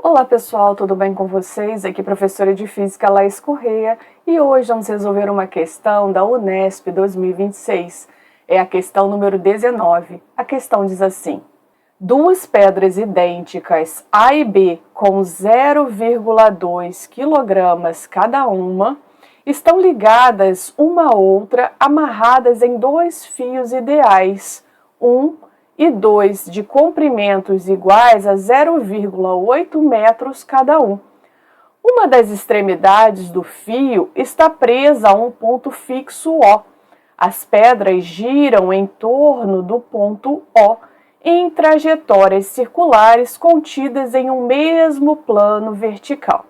Olá pessoal, tudo bem com vocês? Aqui professora de Física Laís Correia e hoje vamos resolver uma questão da Unesp 2026. É a questão número 19. A questão diz assim: duas pedras idênticas A e B com 0,2 kg cada uma estão ligadas uma à outra amarradas em dois fios ideais, 1 e 2 de comprimentos iguais a 0,8 metros cada um. Uma das extremidades do fio está presa a um ponto fixo O. As pedras giram em torno do ponto O em trajetórias circulares contidas em um mesmo plano vertical.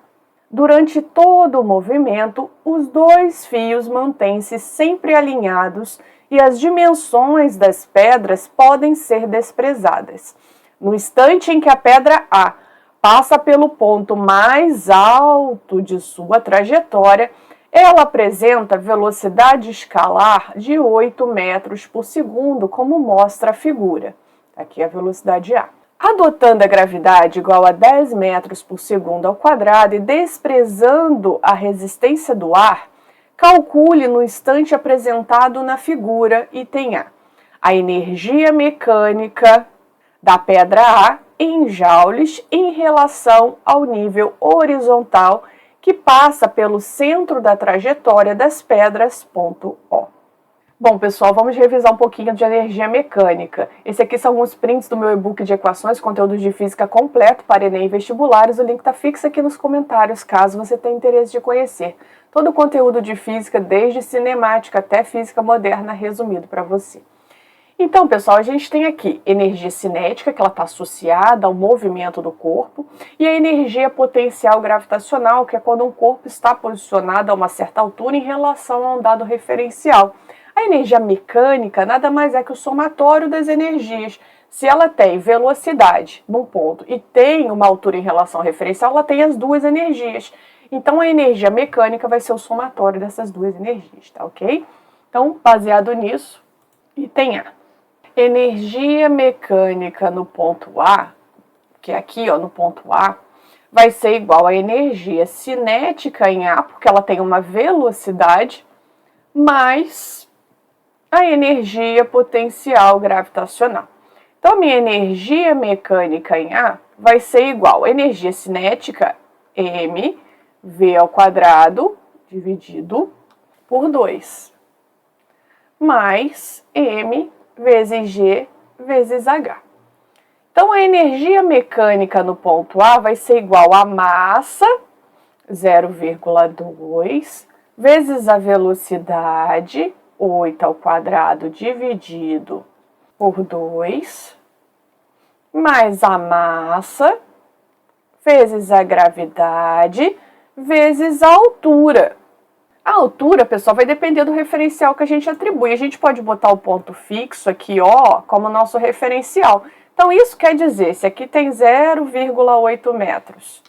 Durante todo o movimento, os dois fios mantêm-se sempre alinhados e as dimensões das pedras podem ser desprezadas. No instante em que a pedra A passa pelo ponto mais alto de sua trajetória, ela apresenta velocidade escalar de 8 metros por segundo, como mostra a figura. Aqui a velocidade A. Adotando a gravidade igual a 10 metros por segundo ao quadrado e desprezando a resistência do ar, calcule no instante apresentado na figura item A a energia mecânica da pedra A em joules em relação ao nível horizontal que passa pelo centro da trajetória das pedras, ponto O. Bom, pessoal, vamos revisar um pouquinho de energia mecânica. Esse aqui são alguns prints do meu e-book de equações, conteúdos de física completo para Enem e vestibulares. O link está fixo aqui nos comentários, caso você tenha interesse de conhecer. Todo o conteúdo de física, desde cinemática até física moderna, resumido para você. Então, pessoal, a gente tem aqui energia cinética, que ela está associada ao movimento do corpo, e a energia potencial gravitacional, que é quando um corpo está posicionado a uma certa altura em relação a um dado referencial. A energia mecânica nada mais é que o somatório das energias. Se ela tem velocidade num ponto e tem uma altura em relação ao referencial, ela tem as duas energias. Então, a energia mecânica vai ser o somatório dessas duas energias, tá ok? Então, baseado nisso, item A. Energia mecânica no ponto A, que é aqui, ó, no ponto A, vai ser igual a energia cinética em A, porque ela tem uma velocidade, mais a energia potencial gravitacional. Então, a minha energia mecânica em A vai ser igual a energia cinética, mv ao quadrado, dividido por 2, mais m vezes g vezes h. Então, a energia mecânica no ponto A vai ser igual a massa, 0,2, vezes a velocidade, 8 ao quadrado dividido por 2, mais a massa, vezes a gravidade, vezes a altura. A altura, pessoal, vai depender do referencial que a gente atribui. A gente pode botar o ponto fixo aqui, ó, como nosso referencial. Então, isso quer dizer, se aqui tem 0,8 metros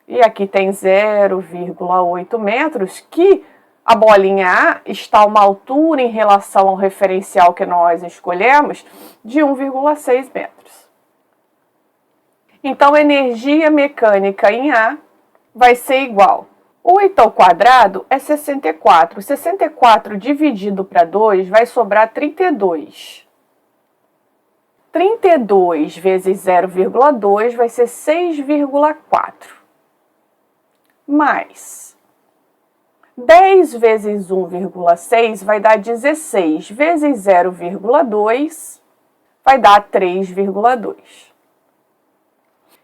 e aqui tem 0,8 metros, que a bolinha A está a uma altura em relação ao referencial que nós escolhemos de 1,6 metros. Então, a energia mecânica em A vai ser igual. 8 ao quadrado é 64. 64 dividido para 2 vai sobrar 32. 32 vezes 0,2 vai ser 6,4. Mais 10 vezes 1,6 vai dar 16, vezes 0,2 vai dar 3,2.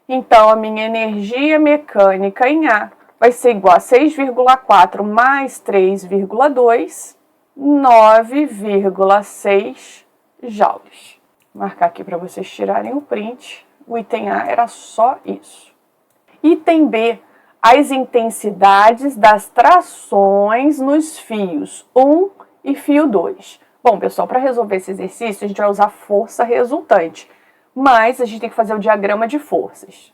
Então, a minha energia mecânica em A vai ser igual a 6,4 mais 3,2, 9,6 joules. Vou marcar aqui para vocês tirarem o print. O item A era só isso. Item B. As intensidades das trações nos fios 1 e fio 2. Bom, pessoal, para resolver esse exercício, a gente vai usar força resultante, mas a gente tem que fazer o diagrama de forças.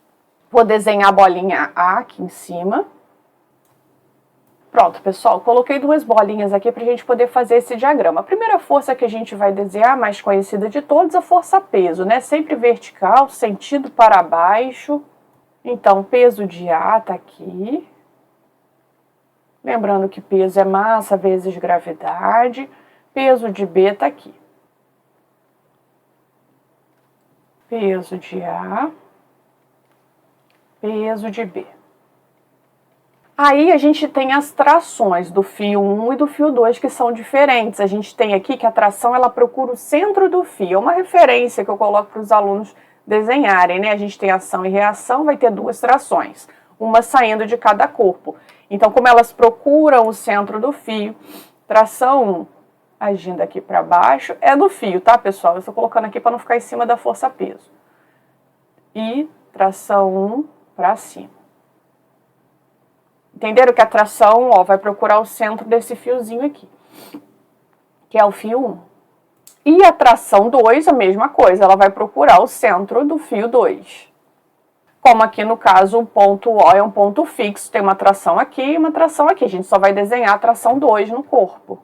Vou desenhar a bolinha A aqui em cima. Pronto, pessoal, coloquei duas bolinhas aqui para a gente poder fazer esse diagrama. A primeira força que a gente vai desenhar, mais conhecida de todos, a força-peso, né? Sempre vertical, sentido para baixo. Então, peso de A está aqui. Lembrando que peso é massa vezes gravidade. Peso de B está aqui. Peso de A, peso de B. Aí a gente tem as trações do fio 1 e do fio 2 que são diferentes. A gente tem aqui que a tração ela procura o centro do fio. É uma referência que eu coloco para os alunos desenharem, né? A gente tem ação e reação, vai ter duas trações, uma saindo de cada corpo. Então, como elas procuram o centro do fio, tração 1 agindo aqui para baixo é do fio, tá, pessoal? Eu estou colocando aqui para não ficar em cima da força-peso. E tração 1 para cima. Entenderam que a tração, ó, vai procurar o centro desse fiozinho aqui, que é o fio 1. E a tração 2, a mesma coisa, ela vai procurar o centro do fio 2. Como aqui no caso o ponto O é um ponto fixo, tem uma tração aqui e uma tração aqui. A gente só vai desenhar a tração 2 no corpo.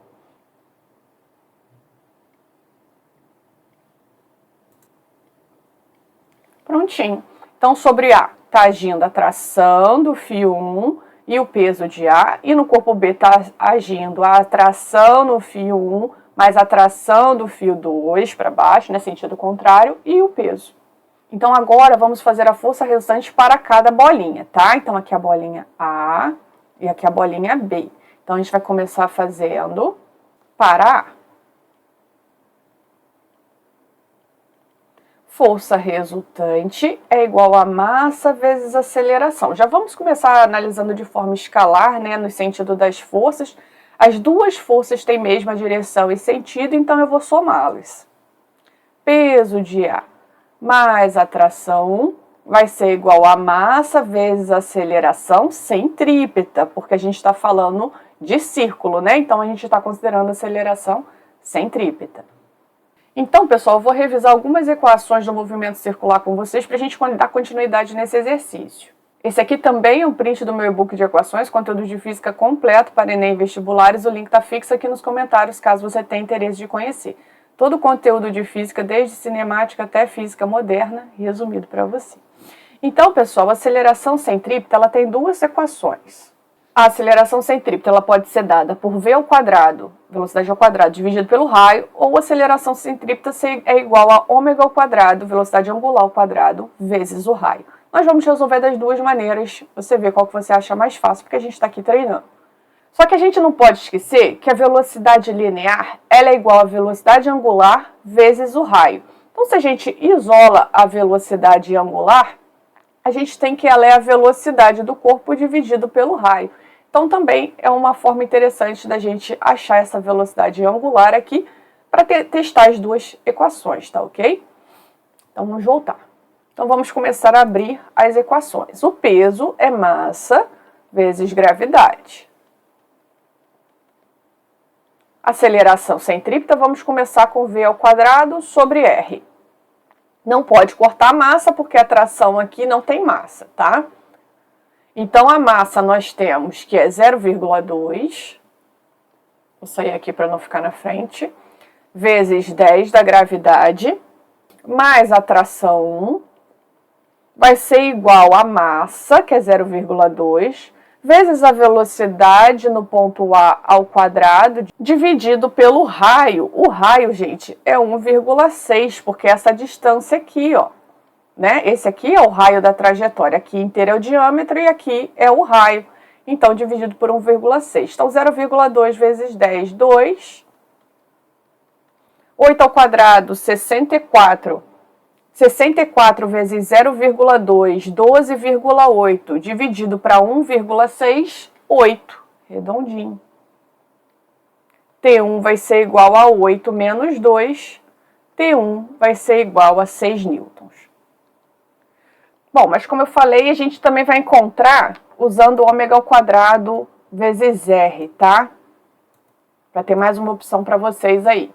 Prontinho. Então, sobre A, está agindo a tração do fio 1 e o peso de A, e no corpo B está agindo a tração no fio 1, mais a tração do fio 2 para baixo, né, sentido contrário, e o peso. Então, agora vamos fazer a força resultante para cada bolinha, tá? Então, aqui a bolinha A e aqui a bolinha B. Então, a gente vai começar fazendo para A. Força resultante é igual a massa vezes aceleração. Já vamos começar analisando de forma escalar, né, no sentido das forças. As duas forças têm mesma direção e sentido, então eu vou somá-las. Peso de A mais atração vai ser igual a massa vezes aceleração centrípeta, porque a gente está falando de círculo, né? Então a gente está considerando aceleração centrípeta. Então, pessoal, eu vou revisar algumas equações do movimento circular com vocês para a gente dar continuidade nesse exercício. Esse aqui também é um print do meu e-book de equações, conteúdo de física completo para Enem e vestibulares. O link está fixo aqui nos comentários, caso você tenha interesse de conhecer. Todo o conteúdo de física, desde cinemática até física moderna, resumido para você. Então, pessoal, a aceleração centrípeta ela tem duas equações. A aceleração centrípeta ela pode ser dada por v ao quadrado, velocidade ao quadrado, dividido pelo raio, ou a aceleração centrípeta é igual a ômega ao quadrado, velocidade angular ao quadrado, vezes o raio. Nós vamos resolver das duas maneiras, você vê qual que você acha mais fácil, porque a gente está aqui treinando. Só que a gente não pode esquecer que a velocidade linear ela é igual à velocidade angular vezes o raio. Então, se a gente isola a velocidade angular, a gente tem que ela é a velocidade do corpo dividido pelo raio. Então, também é uma forma interessante da gente achar essa velocidade angular aqui para testar as duas equações, tá ok? Então, vamos voltar. Então, vamos começar a abrir as equações. O peso é massa vezes gravidade. Aceleração centrípeta, vamos começar com v ao quadrado sobre r. Não pode cortar a massa, porque a tração aqui não tem massa, tá? Então, a massa nós temos que é 0,2, vou sair aqui para não ficar na frente, vezes 10 da gravidade, mais a tração 1, vai ser igual a massa, que é 0,2, vezes a velocidade no ponto A ao quadrado, dividido pelo raio. O raio, gente, é 1,6, porque essa distância aqui, ó, né? Esse aqui é o raio da trajetória, aqui inteiro é o diâmetro e aqui é o raio. Então, dividido por 1,6. Então, 0,2 vezes 10, 2. 8 ao quadrado, 64. 64 vezes 0,2, 12,8, dividido para 1,6, 8, redondinho. T1 vai ser igual a 8 menos 2, T1 vai ser igual a 6 newtons. Bom, mas como eu falei, a gente também vai encontrar usando ômega ao quadrado vezes R, tá? Para ter mais uma opção para vocês aí.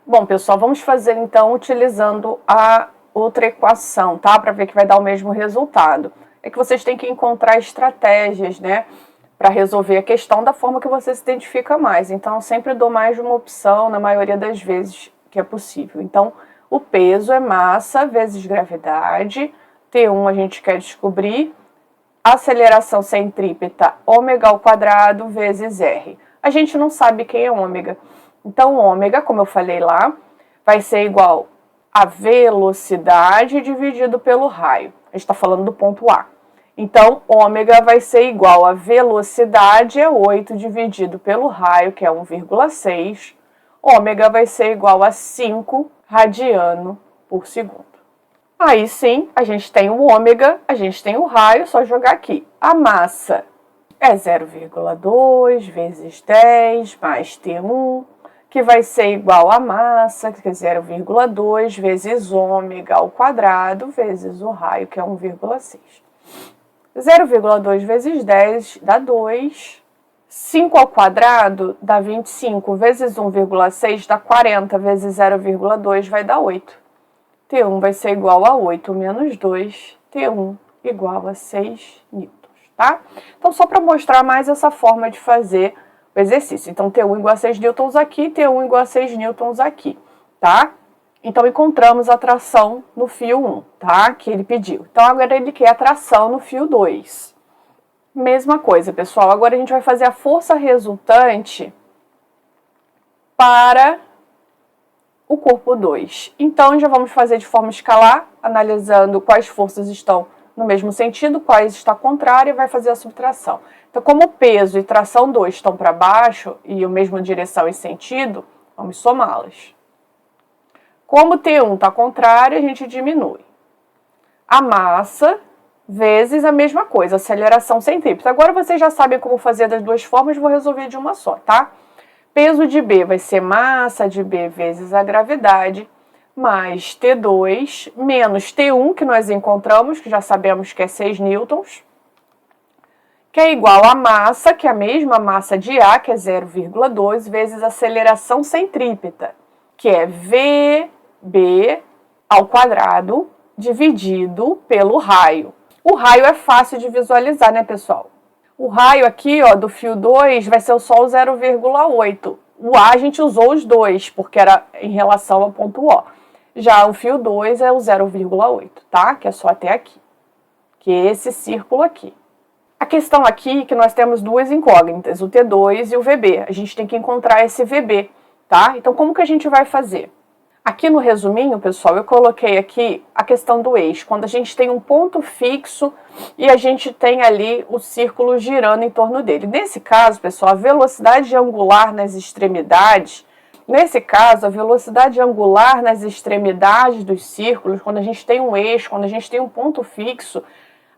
Bom, pessoal, vamos fazer então utilizando a outra equação, tá? Para ver que vai dar o mesmo resultado. É que vocês têm que encontrar estratégias, né? para resolver a questão da forma que você se identifica mais. Então, eu sempre dou mais de uma opção na maioria das vezes que é possível. Então, o peso é massa vezes gravidade. T1 a gente quer descobrir. Aceleração centrípeta, ômega ao quadrado vezes R. A gente não sabe quem é ômega. Então, ômega, como eu falei lá, vai ser igual a velocidade dividido pelo raio. A gente está falando do ponto A. Então, ômega vai ser igual a velocidade é 8 dividido pelo raio, que é 1,6. Ômega vai ser igual a 5 radiano por segundo. Aí sim, a gente tem o ômega, a gente tem o raio, só jogar aqui. A massa é 0,2 vezes 10 mais T1, que vai ser igual a massa, que é 0,2 vezes ômega ao quadrado, vezes o raio, que é 1,6. 0,2 vezes 10 dá 2. 5 ao quadrado dá 25, vezes 1,6 dá 40, vezes 0,2 vai dar 8. T1 vai ser igual a 8 menos 2, T1 igual a 6 newtons, tá? Então, só para mostrar mais essa forma de fazer o exercício. Então, T1 igual a 6 newtons aqui, T1 igual a 6 newtons aqui, tá? Então, encontramos a tração no fio 1, tá? Que ele pediu. Então, agora ele quer a tração no fio 2. Mesma coisa, pessoal. Agora a gente vai fazer a força resultante para o corpo 2. Então, já vamos fazer de forma escalar, analisando quais forças estão no mesmo sentido, quais está contrária, e vai fazer a subtração. Então, como peso e tração 2 estão para baixo, e a mesma direção e sentido, vamos somá-las. Como T1 está contrário, a gente diminui. A massa vezes a mesma coisa, aceleração centrípeta. Agora vocês já sabem como fazer das duas formas, vou resolver de uma só, tá? Peso de B vai ser massa de B vezes a gravidade, mais T2, menos T1, que nós encontramos, que já sabemos que é 6 newtons, que é igual a massa, que é a mesma massa de A, que é 0,2, vezes a aceleração centrípeta, que é VB ao quadrado, dividido pelo raio. O raio é fácil de visualizar, né, pessoal? O raio aqui, ó, do fio 2 vai ser o só o 0,8. O A a gente usou os dois, porque era em relação ao ponto O. Já o fio 2 é o 0,8, tá? Que é só até aqui. Que é esse círculo aqui. A questão aqui é que nós temos duas incógnitas, o T2 e o VB. A gente tem que encontrar esse VB, tá? Então, como que a gente vai fazer? Aqui no resuminho, pessoal, eu coloquei aqui a questão do eixo, quando a gente tem um ponto fixo e a gente tem ali o círculo girando em torno dele. Nesse caso, pessoal, a velocidade angular nas extremidades, dos círculos, quando a gente tem um eixo, quando a gente tem um ponto fixo,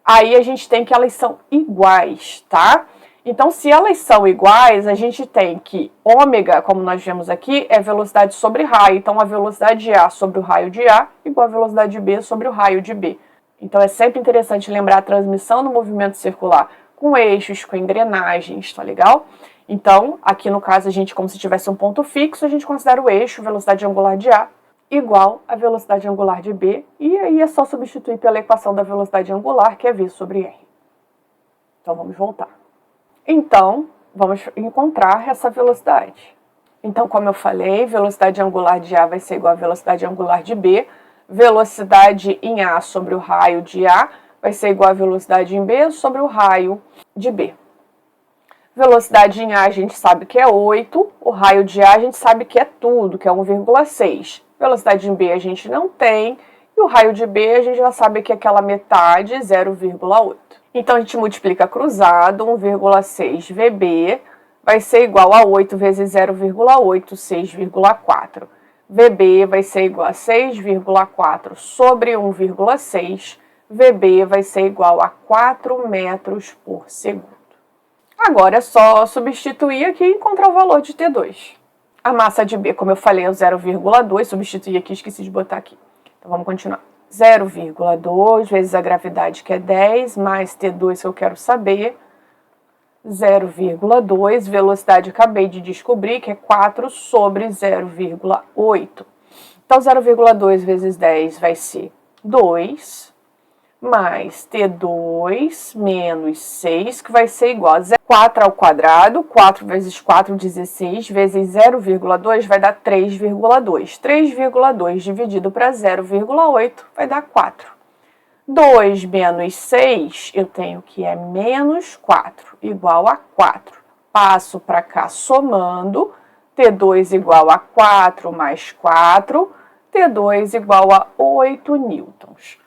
aí a gente tem que elas são iguais, tá? Então, se elas são iguais, a gente tem que ômega, como nós vemos aqui, é velocidade sobre raio. Então, a velocidade de A sobre o raio de A igual a velocidade de B sobre o raio de B. Então, é sempre interessante lembrar a transmissão do movimento circular com eixos, com engrenagens, tá legal? Então, aqui no caso, a gente, como se tivesse um ponto fixo, a gente considera o eixo, velocidade angular de A, igual a velocidade angular de B. E aí é só substituir pela equação da velocidade angular, que é V sobre R. Então, vamos voltar. Então, vamos encontrar essa velocidade. Então, como eu falei, velocidade angular de A vai ser igual a velocidade angular de B. Velocidade em A sobre o raio de A vai ser igual a velocidade em B sobre o raio de B. Velocidade em A a gente sabe que é 8, o raio de A a gente sabe que é tudo, que é 1,6. Velocidade em B a gente não tem, e o raio de B a gente já sabe que é aquela metade, 0,8. Então, a gente multiplica cruzado, 1,6 VB vai ser igual a 8 vezes 0,8, 6,4. VB vai ser igual a 6,4 sobre 1,6. VB vai ser igual a 4 metros por segundo. Agora é só substituir aqui e encontrar o valor de T2. A massa de B, como eu falei, é o 0,2. Substituir aqui, esqueci de botar aqui. Então, vamos continuar. 0,2 vezes a gravidade, que é 10, mais T2 que eu quero saber, 0,2, velocidade acabei de descobrir, que é 4 sobre 0,8. Então, 0,2 vezes 10 vai ser 2, mais T2 menos 6, que vai ser igual a 4 ao quadrado, 4 vezes 4, 16, vezes 0,2 vai dar 3,2. 3,2 dividido para 0,8 vai dar 4. 2 menos 6, eu tenho que é menos 4, igual a 4. Passo para cá somando, T2 igual a 4 mais 4, T2 igual a 8 newtons.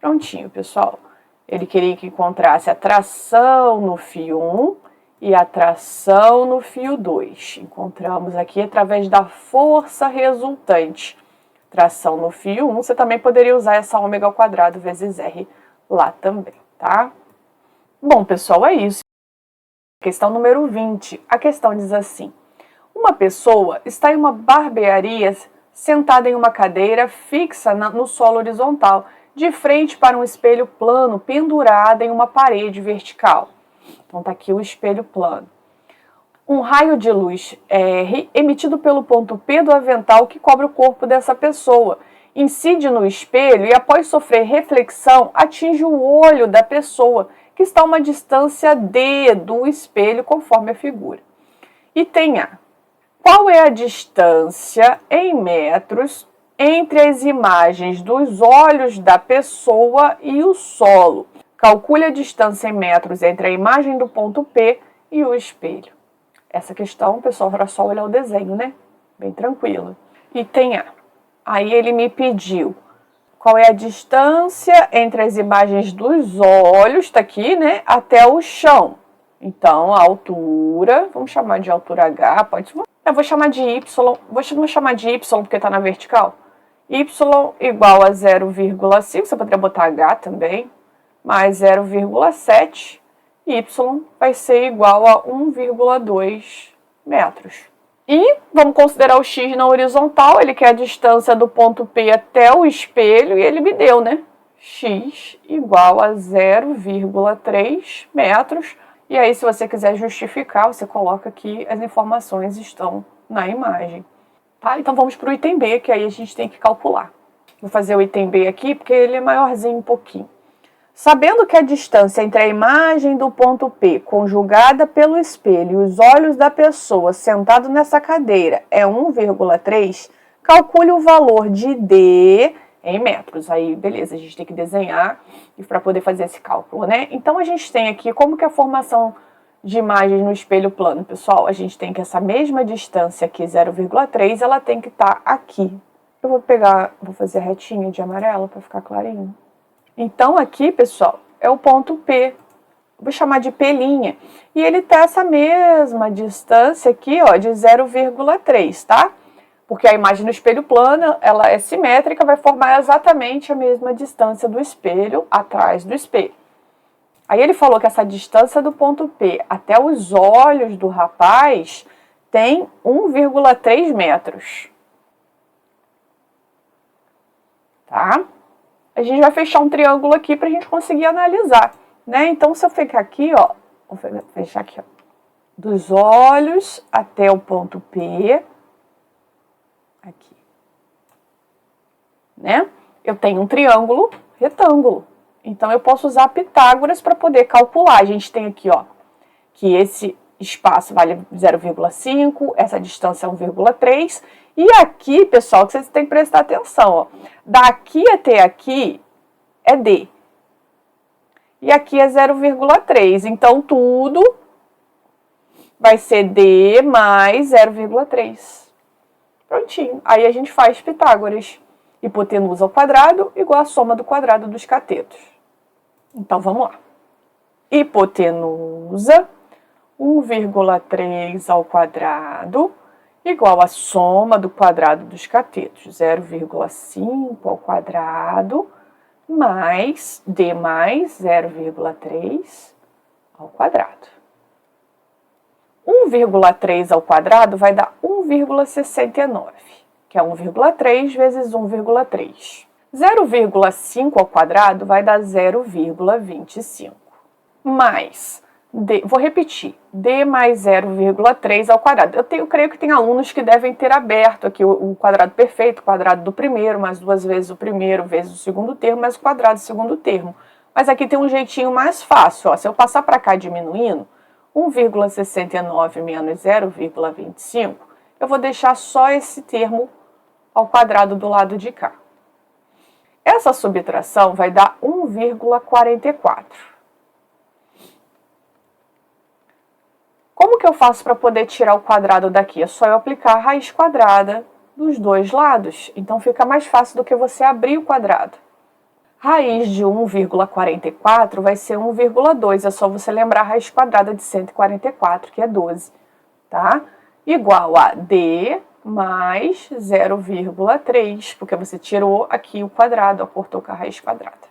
Prontinho, pessoal. Ele queria que encontrasse a tração no fio 1 e a tração no fio 2. Encontramos aqui através da força resultante. Tração no fio 1, você também poderia usar essa ômega ao quadrado vezes R lá também, tá? Bom, pessoal, é isso. Questão número 20. A questão diz assim: uma pessoa está em uma barbearia sentada em uma cadeira fixa no solo horizontal, de frente para um espelho plano pendurado em uma parede vertical. Então tá aqui o espelho plano. Um raio de luz R emitido pelo ponto P do avental que cobre o corpo dessa pessoa incide no espelho e, após sofrer reflexão, atinge o olho da pessoa, que está a uma distância D do espelho, conforme a figura. Item A. Qual é a distância em metros entre as imagens dos olhos da pessoa e o solo? Calcule a distância em metros entre a imagem do ponto P e o espelho. Essa questão, pessoal, era só olhar o desenho, né? Bem tranquilo. Item A. Aí ele me pediu qual é a distância entre as imagens dos olhos, tá aqui, né? Até o chão. Então, a altura, vamos chamar de altura H, pode ser. Eu vou chamar de Y, vou chamar de Y porque está na vertical. Y igual a 0,5, você poderia botar H também, mais 0,7. Y vai ser igual a 1,2 metros. E vamos considerar o X na horizontal, ele quer a distância do ponto P até o espelho, e ele me deu, né? X igual a 0,3 metros. E aí, se você quiser justificar, você coloca aqui, as informações estão na imagem. Tá? Então vamos para o item B, que aí a gente tem que calcular. Vou fazer o item B aqui, porque ele é maiorzinho um pouquinho. Sabendo que a distância entre a imagem do ponto P conjugada pelo espelho e os olhos da pessoa sentado nessa cadeira é 1,3, calcule o valor de D em metros. Aí, beleza, a gente tem que desenhar para poder fazer esse cálculo, né? Então, a gente tem aqui como que é a formação de imagens no espelho plano, pessoal. A gente tem que essa mesma distância aqui, 0,3, ', ela tem que estar aqui. Eu vou fazer a retinha de amarelo para ficar clarinho. Então, aqui, pessoal, é o ponto P. Vou chamar de P'. E ele tá essa mesma distância aqui, ó, de 0,3, tá? Porque a imagem no espelho plano, ela é simétrica, vai formar exatamente a mesma distância do espelho atrás do espelho. Aí ele falou que essa distância do ponto P até os olhos do rapaz tem 1,3 metros. Tá? A gente vai fechar um triângulo aqui para a gente conseguir analisar, né? Então, se eu ficar aqui, ó, vou fechar aqui, ó, dos olhos até o ponto P, aqui, né? Eu tenho um triângulo retângulo, então eu posso usar Pitágoras para poder calcular. A gente tem aqui, ó, que esse espaço vale 0,5, essa distância é 1,3, e aqui, pessoal, que vocês têm que prestar atenção, ó, daqui até aqui é D, e aqui é 0,3, então tudo vai ser D mais 0,3. Prontinho, aí a gente faz Pitágoras. Hipotenusa ao quadrado igual a soma do quadrado dos catetos. Então, vamos lá. Hipotenusa, 1,3 ao quadrado, igual a soma do quadrado dos catetos, 0,5 ao quadrado, mais D mais 0,3 ao quadrado. 1,3 ao quadrado vai dar 1,69, que é 1,3 vezes 1,3. 0,5 ao quadrado vai dar 0,25. Mais D, vou repetir, D mais 0,3 ao quadrado. Eu creio que tem alunos que devem ter aberto aqui o quadrado perfeito, o quadrado do primeiro, mais 2 vezes o primeiro, vezes o segundo termo, mais o quadrado do segundo termo. Mas aqui tem um jeitinho mais fácil, ó. Se eu passar para cá diminuindo, 1,69 menos 0,25, eu vou deixar só esse termo ao quadrado do lado de cá. Essa subtração vai dar 1,44. Como que eu faço para poder tirar o quadrado daqui? É só eu aplicar a raiz quadrada dos dois lados. Então fica mais fácil do que você abrir o quadrado. Raiz de 1,44 vai ser 1,2. É só você lembrar a raiz quadrada de 144, que é 12. Tá? Igual a D mais 0,3, porque você tirou aqui o quadrado, ó, cortou com a raiz quadrada.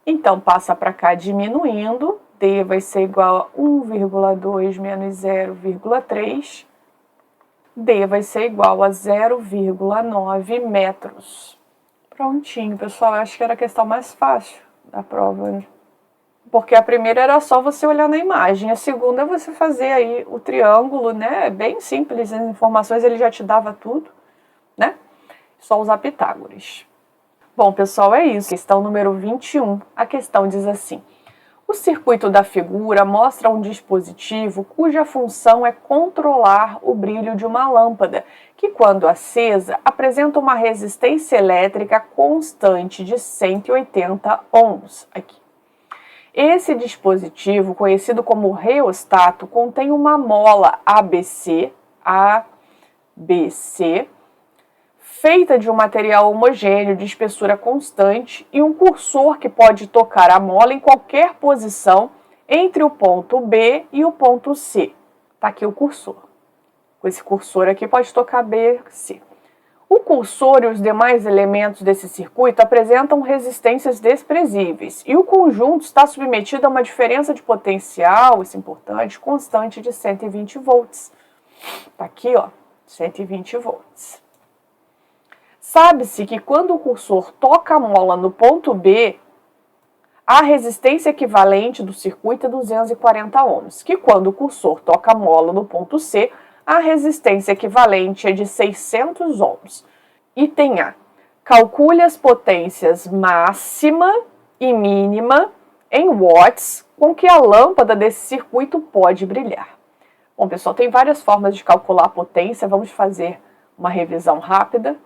Então, passa para cá diminuindo, D vai ser igual a 1,2 menos 0,3, D vai ser igual a 0,9 metros. Prontinho, pessoal, acho que era a questão mais fácil da prova, né? Porque a primeira era só você olhar na imagem, a segunda é você fazer aí o triângulo, né? É bem simples, as informações ele já te dava tudo, né? Só usar Pitágoras. Bom, pessoal, é isso. Questão número 21. A questão diz assim: o circuito da figura mostra um dispositivo cuja função é controlar o brilho de uma lâmpada, que, quando acesa, apresenta uma resistência elétrica constante de 180 ohms. Aqui. Esse dispositivo, conhecido como reostato, contém uma mola ABC, feita de um material homogêneo de espessura constante e um cursor que pode tocar a mola em qualquer posição entre o ponto B e o ponto C. Tá aqui o cursor. Com esse cursor aqui pode tocar B, C. O cursor e os demais elementos desse circuito apresentam resistências desprezíveis e o conjunto está submetido a uma diferença de potencial, isso é importante, constante de 120 volts. Tá aqui, ó, 120 volts. Sabe-se que quando o cursor toca a mola no ponto B, a resistência equivalente do circuito é 240 ohms, que quando o cursor toca a mola no ponto C, a resistência equivalente é de 600 ohms. Item A. Calcule as potências máxima e mínima em watts com que a lâmpada desse circuito pode brilhar. Bom, pessoal, tem várias formas de calcular a potência. Vamos fazer uma revisão rápida.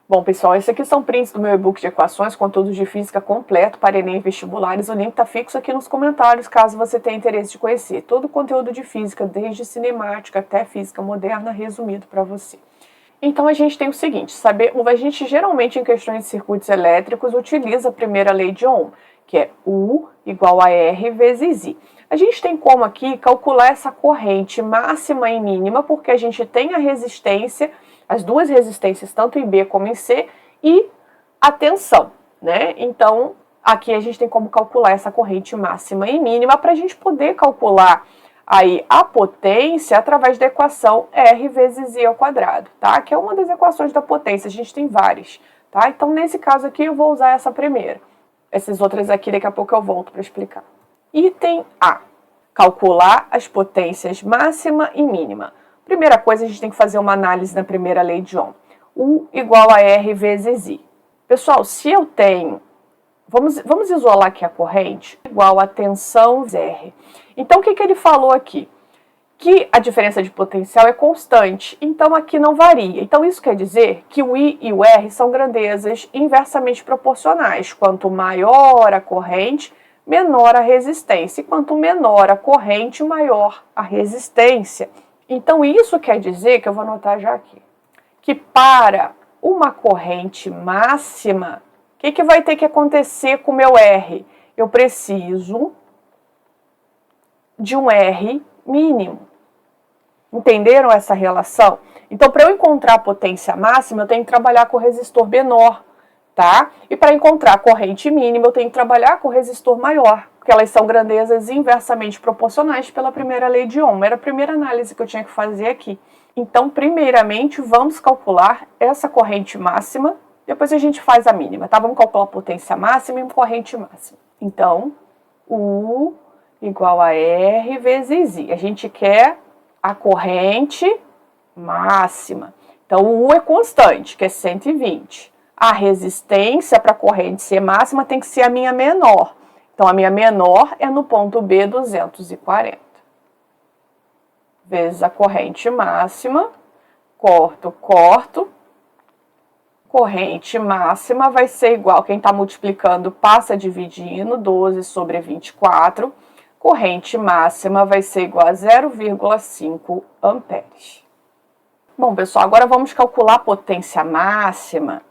Bom, pessoal, esses aqui são prints do meu e-book de equações, conteúdos de física completo para Enem e vestibulares. O link está fixo aqui nos comentários, caso você tenha interesse de conhecer. Todo o conteúdo de física, desde cinemática até física moderna, resumido para você. Então, a gente tem o seguinte, a gente geralmente, em questões de circuitos elétricos, utiliza a primeira lei de Ohm, que é U igual a R vezes I. A gente tem como aqui calcular essa corrente máxima e mínima, porque a gente tem a resistência, as duas resistências, tanto em B como em C, e a tensão, né? Então, aqui a gente tem como calcular essa corrente máxima e mínima para a gente poder calcular aí a potência através da equação R vezes I ao quadrado, tá? Que é uma das equações da potência, a gente tem várias, tá? Então, nesse caso aqui, eu vou usar essa primeira. Essas outras aqui, daqui a pouco eu volto para explicar. Item A. Calcular as potências máxima e mínima. Primeira coisa, a gente tem que fazer uma análise na primeira lei de Ohm. U igual a R vezes I. Pessoal, se eu tenho... Vamos isolar aqui a corrente igual a tensão R. Então, o que ele falou aqui? Que a diferença de potencial é constante, então aqui não varia. Então, isso quer dizer que o I e o R são grandezas inversamente proporcionais. Quanto maior a corrente, menor a resistência. E quanto menor a corrente, maior a resistência. Então, isso quer dizer, que eu vou anotar já aqui, que para uma corrente máxima, o que vai ter que acontecer com o meu R? Eu preciso de um R mínimo. Entenderam essa relação? Então, para eu encontrar a potência máxima, eu tenho que trabalhar com o resistor menor, tá? E para encontrar a corrente mínima, eu tenho que trabalhar com o resistor maior, porque elas são grandezas inversamente proporcionais pela primeira lei de Ohm. Era a primeira análise que eu tinha que fazer aqui. Então, primeiramente, vamos calcular essa corrente máxima, depois a gente faz a mínima, tá? Vamos calcular a potência máxima e a corrente máxima. Então, U igual a R vezes I. A gente quer a corrente máxima. Então, o U é constante, que é 120. a resistência para a corrente ser máxima tem que ser a minha menor. Então, a minha menor é no ponto B, 240. Vezes a corrente máxima, corto. Corrente máxima vai ser igual, quem está multiplicando passa dividindo, 12 sobre 24. Corrente máxima vai ser igual a 0,5 amperes. Bom, pessoal, agora vamos calcular a potência máxima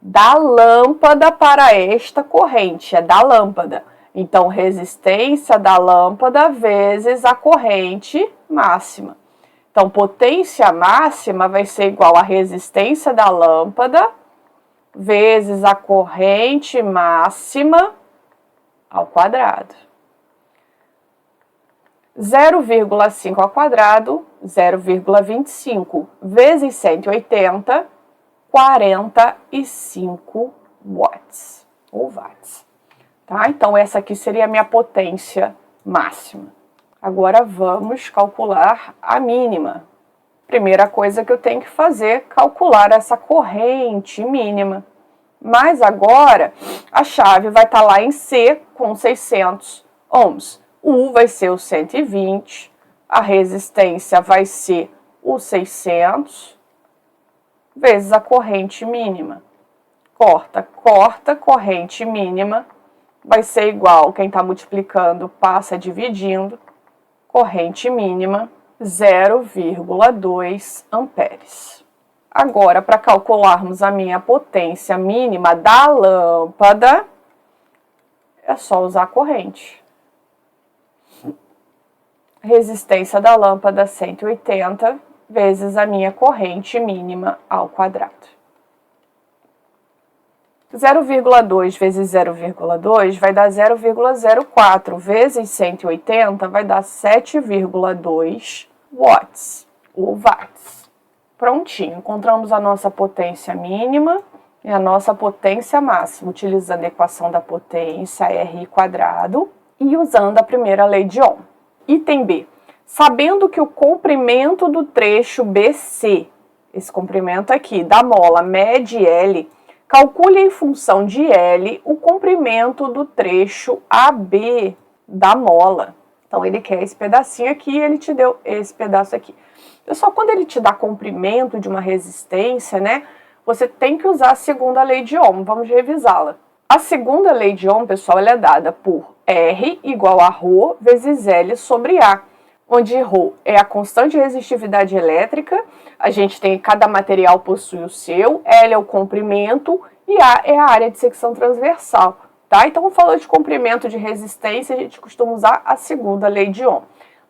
da lâmpada para esta corrente, é da lâmpada. Então, resistência da lâmpada vezes a corrente máxima. Então, potência máxima vai ser igual a resistência da lâmpada vezes a corrente máxima ao quadrado. 0,5 ao quadrado, 0,25 vezes 180, 45 watts, ou watts. Tá? Então, essa aqui seria a minha potência máxima. Agora, vamos calcular a mínima. Primeira coisa que eu tenho que fazer é calcular essa corrente mínima. Mas agora, a chave vai estar lá em C com 600 ohms. U vai ser o 120, a resistência vai ser o 600, vezes a corrente mínima. Corta, corrente mínima vai ser igual, quem está multiplicando passa dividindo, corrente mínima 0,2 amperes. Agora, para calcularmos a minha potência mínima da lâmpada, é só usar a corrente. Resistência da lâmpada 180 vezes a minha corrente mínima ao quadrado. 0,2 vezes 0,2 vai dar 0,04 vezes 180 vai dar 7,2 watts ou watts. Prontinho, encontramos a nossa potência mínima e a nossa potência máxima, utilizando a equação da potência, R quadrado, e usando a primeira lei de Ohm. Item B. Sabendo que o comprimento do trecho BC, esse comprimento aqui, da mola mede L, calcule em função de L o comprimento do trecho AB da mola. Então, ele quer esse pedacinho aqui e ele te deu esse pedaço aqui. Pessoal, quando ele te dá comprimento de uma resistência, né, você tem que usar a segunda lei de Ohm. Vamos revisá-la. A segunda lei de Ohm, pessoal, ela é dada por R igual a ρ vezes L sobre A, onde ρ é a constante de resistividade elétrica, a gente tem, cada material possui o seu, L é o comprimento e A é a área de secção transversal, tá? Então, falando de comprimento de resistência, a gente costuma usar a segunda lei de Ohm.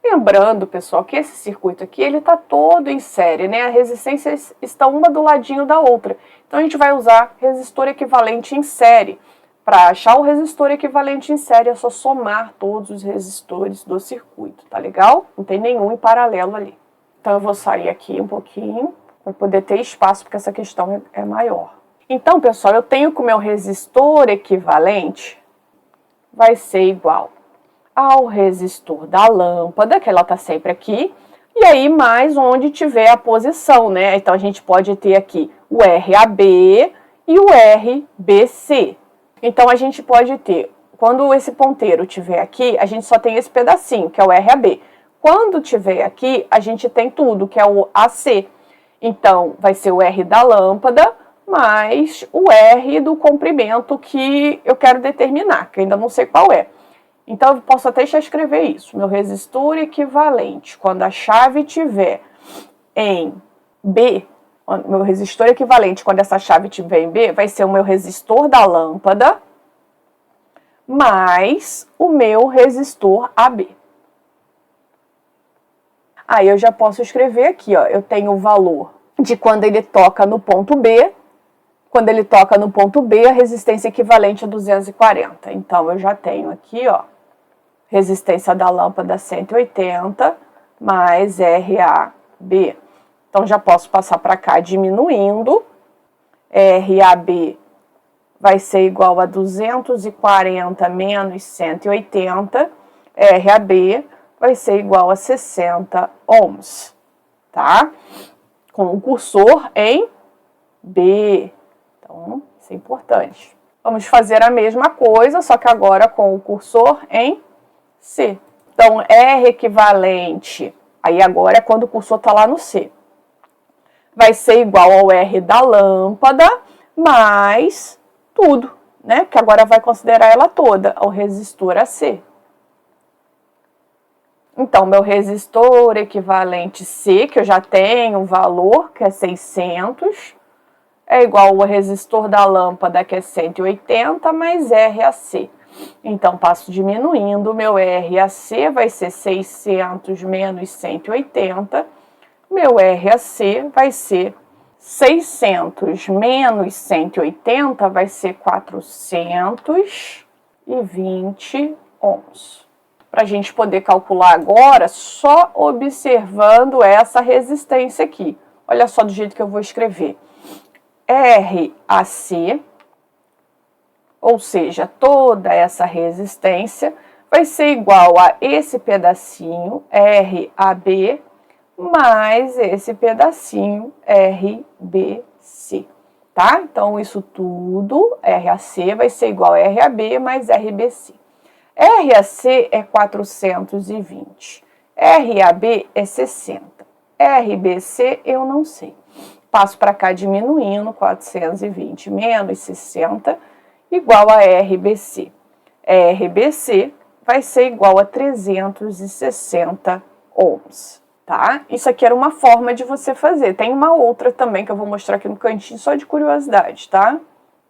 Lembrando, pessoal, que esse circuito aqui, ele está todo em série, né? As resistências estão uma do ladinho da outra. Então, a gente vai usar resistor equivalente em série. Para achar o resistor equivalente em série, é só somar todos os resistores do circuito, tá legal? Não tem nenhum em paralelo ali. Então, eu vou sair aqui um pouquinho, para poder ter espaço, porque essa questão é maior. Então, pessoal, eu tenho que o meu resistor equivalente vai ser igual ao resistor da lâmpada, que ela está sempre aqui, e aí mais onde tiver a posição, né? Então, a gente pode ter aqui o RAB e o RBC. Então, a gente pode ter, quando esse ponteiro estiver aqui, a gente só tem esse pedacinho, que é o RAB. Quando tiver aqui, a gente tem tudo, que é o AC. Então, vai ser o R da lâmpada, mais o R do comprimento que eu quero determinar, que eu ainda não sei qual é. Então, eu posso até já escrever isso. Meu resistor equivalente, quando a chave estiver em B, meu resistor equivalente, quando essa chave estiver em B, vai ser o meu resistor da lâmpada mais o meu resistor AB. Aí eu já posso escrever aqui, ó, eu tenho o valor de quando ele toca no ponto B. Quando ele toca no ponto B, a resistência equivalente é 240. Então, eu já tenho aqui, ó, resistência da lâmpada 180 mais RAB. Então, já posso passar para cá diminuindo. RAB vai ser igual a 240 menos 180. RAB vai ser igual a 60 ohms, tá? Com o cursor em B. Então, Então, isso é importante. Vamos fazer a mesma coisa, só que agora com o cursor em C. Então, R equivalente, aí agora é quando o cursor está lá no C, vai ser igual ao R da lâmpada, mais tudo, né? Que agora vai considerar ela toda, o resistor AC. Então, meu resistor equivalente C, que eu já tenho um valor, que é 600, é igual ao resistor da lâmpada, que é 180, mais RAC. Então, passo diminuindo, meu RAC vai ser 600 menos 180, meu RAC vai ser 600 menos 180, vai ser 420 ohms. Para a gente poder calcular agora, só observando essa resistência aqui. Olha só do jeito que eu vou escrever. RAC, ou seja, toda essa resistência, vai ser igual a esse pedacinho, RAB, mais esse pedacinho, RBC, tá? Então, isso tudo, RAC, vai ser igual a RAB mais RBC. RAC é 420, RAB é 60, RBC eu não sei. Passo para cá diminuindo, 420 menos 60, igual a RBC. RBC vai ser igual a 360 ohms, tá? Isso aqui era uma forma de você fazer. Tem uma outra também que eu vou mostrar aqui no cantinho, só de curiosidade, tá?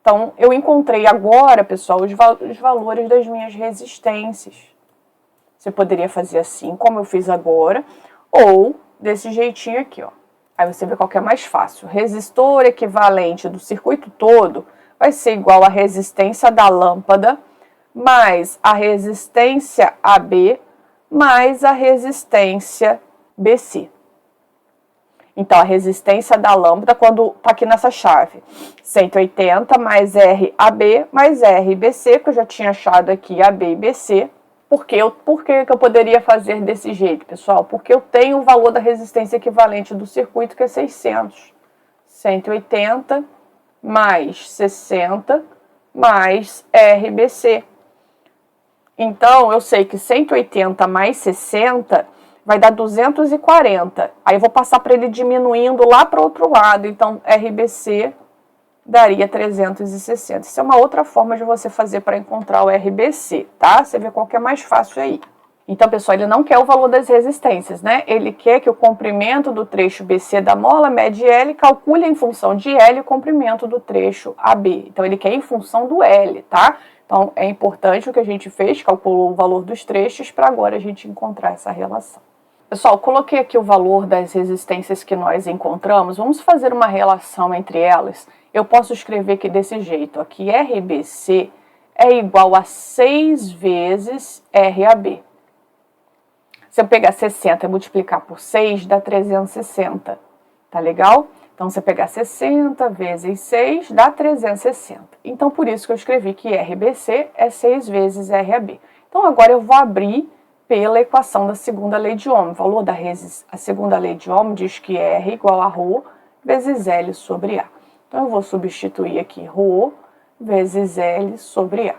Então, eu encontrei agora, pessoal, os valores das minhas resistências. Você poderia fazer assim, como eu fiz agora, ou desse jeitinho aqui, ó. Aí você vê qual que é mais fácil. O resistor equivalente do circuito todo vai ser igual à resistência da lâmpada mais a resistência AB mais a resistência BC. Então, a resistência da lâmpada, quando está aqui nessa chave, 180 mais RAB mais RBC, que eu já tinha achado aqui AB e BC. Por que eu poderia fazer desse jeito, pessoal? Porque eu tenho o valor da resistência equivalente do circuito, que é 600. 180 mais 60 mais RBC. Então, eu sei que 180 mais 60 vai dar 240. Aí eu vou passar para ele diminuindo lá para o outro lado. Então, RBC daria 360. Isso é uma outra forma de você fazer para encontrar o RBC, tá? Você vê qual que é mais fácil aí. Então, pessoal, ele não quer o valor das resistências, né? Ele quer que o comprimento do trecho BC da mola mede L, calcule em função de L o comprimento do trecho AB. Então, ele quer em função do L, tá? Então, é importante o que a gente fez, calculou o valor dos trechos, para agora a gente encontrar essa relação. Pessoal, coloquei aqui o valor das resistências que nós encontramos. Vamos fazer uma relação entre elas. Eu posso escrever aqui desse jeito, ó, que RBC é igual a 6 vezes RAB. Se eu pegar 60 e multiplicar por 6, dá 360. Tá legal? Então, se eu pegar 60 vezes 6, dá 360. Então, por isso que eu escrevi que RBC é 6 vezes RAB. Então, agora eu vou abrir pela equação da segunda lei de Ohm. O valor da a segunda lei de Ohm diz que R igual a ρ vezes L sobre A. Então, eu vou substituir aqui ρ vezes L sobre A.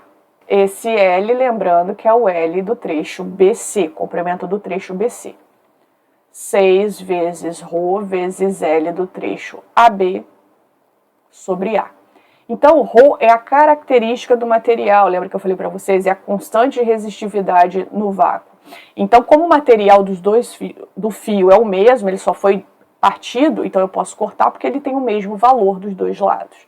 Esse L, lembrando que é o L do trecho BC, comprimento do trecho BC. 6 vezes ρ vezes L do trecho AB sobre A. Então, ρ é a característica do material, lembra que eu falei para vocês? É a constante de resistividade no vácuo. Então, como o material do fio é o mesmo, ele só foi partido, então eu posso cortar porque ele tem o mesmo valor dos dois lados.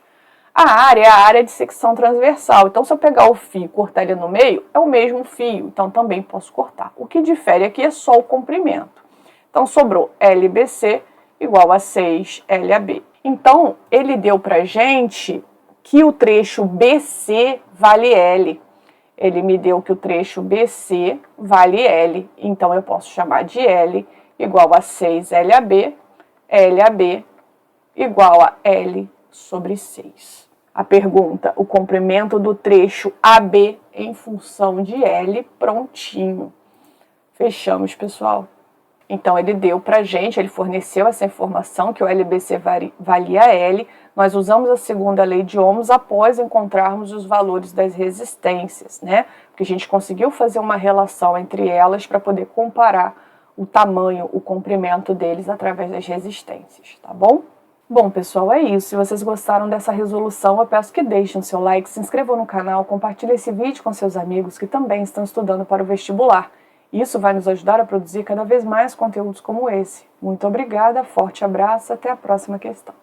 A área é a área de secção transversal, então se eu pegar o fio e cortar ele no meio, é o mesmo fio, então também posso cortar. O que difere aqui é só o comprimento. Então, sobrou LBC igual a 6LAB. Então, ele deu pra gente que o trecho BC vale L. Ele me deu que o trecho BC vale L. Então, eu posso chamar de L igual a 6LAB, LAB igual a L sobre 6. A pergunta, o comprimento do trecho AB em função de L, prontinho. Fechamos, pessoal. Então ele deu para a gente, ele forneceu essa informação que o LBC valia L, nós usamos a segunda lei de Ohms após encontrarmos os valores das resistências, né? Porque a gente conseguiu fazer uma relação entre elas para poder comparar o tamanho, o comprimento deles através das resistências, tá bom? Bom, pessoal, é isso. Se vocês gostaram dessa resolução, eu peço que deixem o seu like, se inscrevam no canal, compartilhem esse vídeo com seus amigos que também estão estudando para o vestibular. Isso vai nos ajudar a produzir cada vez mais conteúdos como esse. Muito obrigada, forte abraço, até a próxima questão.